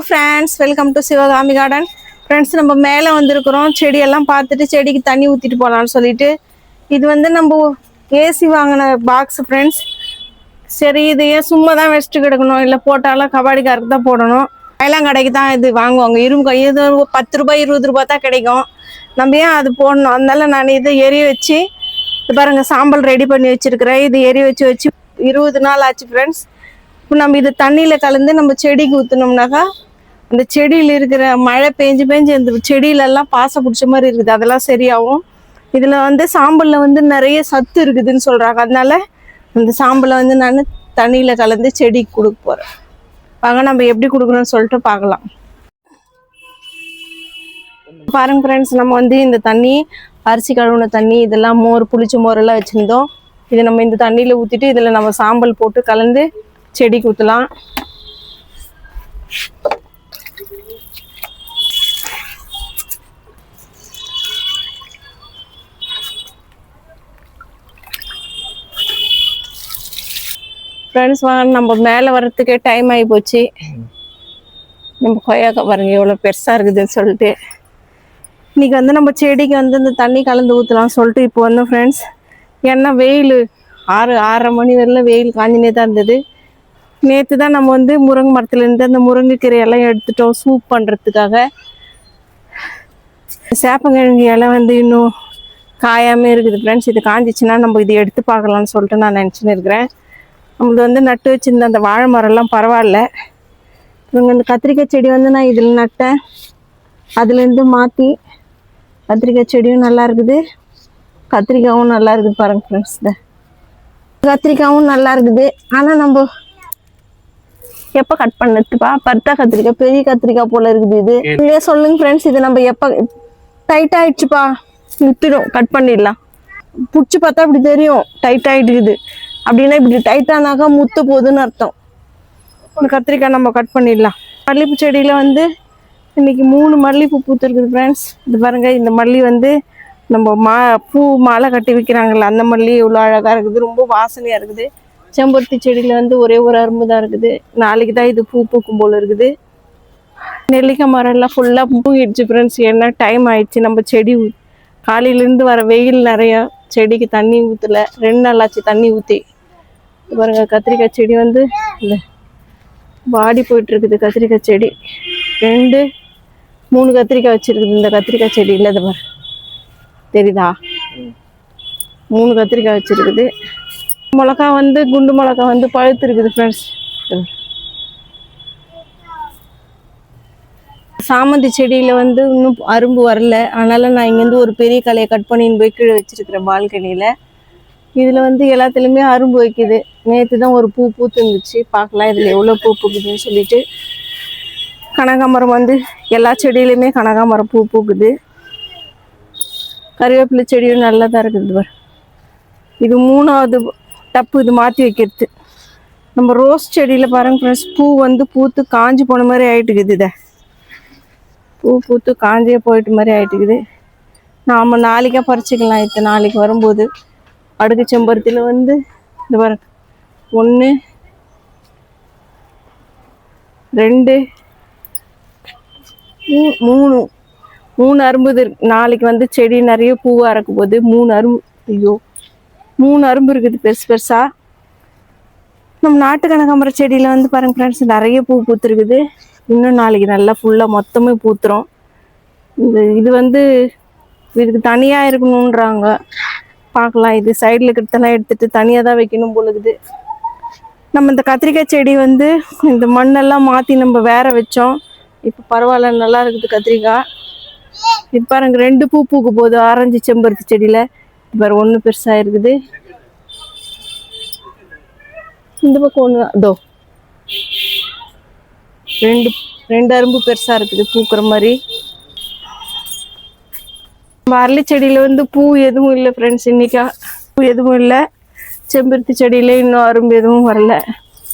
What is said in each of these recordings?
Friends, welcome to Sivakami garden. Friends, நம்ம மேலே வந்திருக்கிறோம். செடியெல்லாம் பார்த்துட்டு செடிக்கு தண்ணி ஊற்றிட்டு போகலான்னு சொல்லிட்டு. இது வந்து நம்ம ஏசி வாங்கின பாக்ஸ் ஃப்ரெண்ட்ஸ். சரி, இது ஏன் சும்மா தான் வச்சுட்டு கிடக்கணும், இல்லை போட்டாலும் கபாடிக்காருக்கு தான் போடணும். கைலாம் கடைக்கு தான் இது வாங்குவாங்க. இது 10 ரூபாய் 20 ரூபா தான் கிடைக்கும். நம்ம ஏன் அது போடணும்? அதனால நான் இது எரிய வச்சு இது பாருங்கள், சாம்பல் ரெடி பண்ணி வச்சுருக்கிறேன். இது எரிய வச்சு 20 நாள் ஆச்சு ஃப்ரெண்ட்ஸ். இப்போ நம்ம இது தண்ணியில் கலந்து நம்ம செடிக்கு ஊற்றினோம்னாக்கா அந்த செடியில் இருக்கிற மழை பெஞ்சு அந்த செடியிலெல்லாம் பாசை பிடிச்ச மாதிரி இருக்குது, அதெல்லாம் சரியாகும். இதில் வந்து சாம்பலில் வந்து நிறைய சத்து இருக்குதுன்னு சொல்கிறாங்க. அதனால அந்த சாம்பலை வந்து நான் தண்ணியில் கலந்து செடிக்கு கொடுக்க போகிறேன். வாங்க நம்ம எப்படி கொடுக்கணும்னு சொல்லிட்டு பார்க்கலாம். பாருங்க ஃப்ரெண்ட்ஸ், நம்ம வந்து இந்த தண்ணி அரிசி கழுவுன தண்ணி, இதெல்லாம் மோர் புளிச்ச மோரெல்லாம் வச்சுருந்தோம். இதை நம்ம இந்த தண்ணியில் ஊற்றிட்டு இதில் நம்ம சாம்பல் போட்டு கலந்து செடிக்கு ஊற்றலாம். ஃப்ரெண்ட்ஸ் வாங்க, நம்ம மேலே வர்றதுக்கே டைம் ஆகி போச்சு. நம்ம கொய்யாக்கா பாருங்க எவ்வளோ பெருசாக இருக்குதுன்னு சொல்லிட்டு இன்றைக்கி வந்து நம்ம செடிக்கு வந்து இந்த தண்ணி கலந்து ஊற்றலாம்னு சொல்லிட்டு இப்போ வந்து ஃப்ரெண்ட்ஸ், ஏன்னா வெயில் 6:30 மணி வரல வெயில் காஞ்சினே தான் இருந்தது. நேற்று தான் நம்ம வந்து முருங்கை மரத்துலேருந்து அந்த முருங்கைக்கீரையெல்லாம் எடுத்துட்டோம் சூப் பண்ணுறதுக்காக. சேப்பங்கிழங்கு இலை வந்து இன்னும் காயாமல் இருக்குது ஃப்ரெண்ட்ஸ். இது காஞ்சிச்சுன்னா நம்ம இது எடுத்து பார்க்கலான்னு சொல்லிட்டு நான் நினச்சின்னு இருக்கிறேன். நம்மளது வந்து நட்டு வச்சுருந்த அந்த வாழை மரம்லாம் பரவாயில்ல. இவங்க இந்த கத்திரிக்காய் செடி வந்து நான் இதில் நட்டேன். அதுலேருந்து மாற்றி கத்திரிக்காய் செடியும் நல்லா இருக்குது, கத்திரிக்காயும் நல்லா இருக்குது பாருங்கள் ஃப்ரெண்ட்ஸ். கத்திரிக்காயும் நல்லா இருக்குது. ஆனால் நம்ம எப்போ கட் பண்ணதுப்பா? பருத்தா கத்திரிக்காய், பெரிய கத்திரிக்காய் போல் இருக்குது இது. நீங்களே சொல்லுங்க ஃப்ரெண்ட்ஸ், இது நம்ம எப்போ டைட் ஆகிடுச்சுப்பா விட்டுடும், கட் பண்ணிடலாம். பிடிச்சி பார்த்தா இப்படி தெரியும் டைட் ஆகிட்டுக்குது. அப்படின்னா இப்படி டைட்டானாக்கா முத்த போகுதுன்னு அர்த்தம். இந்த கத்திரிக்காய் நம்ம கட் பண்ணிடலாம். மல்லிகைப்பூ செடியில் வந்து இன்றைக்கி 3 மல்லிகைப்பூ பூத்துருக்குது ஃப்ரெண்ட்ஸ். இது பாருங்கள், இந்த மல்லி வந்து நம்ம பூ மாலை கட்டி வைக்கிறாங்கல்ல, அந்த மல்லி இவ்வளோ அழகாக இருக்குது, ரொம்ப வாசனையாக இருக்குது. செம்பருத்தி செடியில் வந்து ஒரே ஒரு அரும்பு தான் இருக்குது. நாளைக்கு தான் இது பூ பூக்கும் போல் இருக்குது. நெல்லிக்காய் மரம் எல்லாம் ஃபுல்லாக பூங்கிடுச்சு ஃப்ரெண்ட்ஸ். ஏன்னா டைம் ஆயிடுச்சு. நம்ம செடி காலையிலேருந்து வர வெயில் நிறையா, செடிக்கு தண்ணி ஊற்றலை. 2 நாள் ஆச்சு தண்ணி ஊற்றி. பாருங்க, கத்திரிக்காய் செடி வந்து இந்த வாடி போயிட்டுருக்குது. கத்திரிக்காய் செடி 2-3 கத்திரிக்காய் வச்சுருக்குது இந்த கத்திரிக்காய் செடி. இல்லை இது பாரு, தெரியுதா? 3 கத்திரிக்காய் வச்சுருக்குது. மிளகா வந்து குண்டு மிளகா வந்து பழுத்து இருக்குது ஃப்ரெண்ட்ஸ். சாமந்தி செடியில் வந்து இன்னும் அரும்பு வரல. அதனால் நான் இங்கேருந்து ஒரு பெரிய கலையை கட் பண்ணின்னு போய் கீழே வச்சுருக்கிறேன் பால்கனியில். இதில் வந்து எல்லாத்துலேயுமே அரும்பு வைக்குது. நேற்று தான் ஒரு பூ பூத்து இருந்துச்சு, பார்க்கலாம் இதில் எவ்வளோ பூ பூக்குதுன்னு சொல்லிட்டு. கனகாமரம் வந்து எல்லா செடியிலையுமே கனகாமரம் பூ பூக்குது. கருவேப்பிலை செடியும் நல்லா தான் இருக்குது. இது 3வது டப்பு இது மாற்றி வைக்கிறது. நம்ம ரோஸ் செடியில் பாருங்க ஃப்ரெண்ட்ஸ், பூ வந்து பூத்து காஞ்சி போன மாதிரி ஆகிட்டுக்குது. இதை பூ பூத்து காஞ்சே போயிட்டு மாதிரி ஆகிட்டுக்குது. நாம் நாளைக்கே பறிச்சிக்கலாம். இத்தனை நாளைக்கு வரும்போது அடுக்கு செம்பருத்தியில் வந்து இந்த பாருங்க 1 2 3 அரும்பு. நாளைக்கு வந்து செடி நிறைய பூவாக இறக்கும் போது 3 அரும்பு. ஐயோ, 3 அரும்பு இருக்குது பெருசு பெருசாக. நம்ம நாட்டு கனகாம்பர செடியில் வந்து பாருங்கள் ஃப்ரெண்ட்ஸ், நிறைய பூ பூத்துருக்குது. இன்னும் நாளைக்கு நல்லா ஃபுல்லாக மொத்தமே பூத்துரும். இது வந்து இதுக்கு தனியாக இருக்கணுன்றாங்க, பார்க்கலாம். இது சைடில் இருக்கிறதெல்லாம் எடுத்துகிட்டு தனியாக தான் வைக்கணும் போலுக்குது. நம்ம இந்த கத்திரிக்காய் செடி வந்து இந்த மண்ணெல்லாம் மாற்றி நம்ம வேற வச்சோம். இப்போ பரவாயில்ல, நல்லா இருக்குது கத்திரிக்காய். இது பாருங்க, 2 பூ பூக்க போகுது ஆரஞ்சு செம்பருத்தி செடியில். வேறு 1 பெருசாக இருக்குது. இந்த பக்கம் 1 அதோ 2 அரும்பு பெருசாக இருக்குது பூக்கிற மாதிரி. நம்ம அரளி செடியில் வந்து பூ எதுவும் இல்லை ஃப்ரெண்ட்ஸ். இன்றைக்கா பூ எதுவும் இல்லை. செம்பருத்தி செடியில் இன்னும் அரும்பு எதுவும் வரல.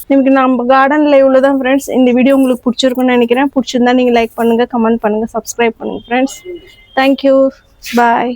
நமக்கு நம்ம கார்டனில் இவ்வளோ தான் ஃப்ரெண்ட்ஸ். இந்த வீடியோ உங்களுக்கு பிடிச்சிருக்குன்னு நினைக்கிறேன். பிடிச்சிருந்தா நீங்கள் லைக் பண்ணுங்கள், கமெண்ட் பண்ணுங்கள், சப்ஸ்கிரைப் பண்ணுங்கள் ஃப்ரெண்ட்ஸ். தேங்க்யூ, பாய்.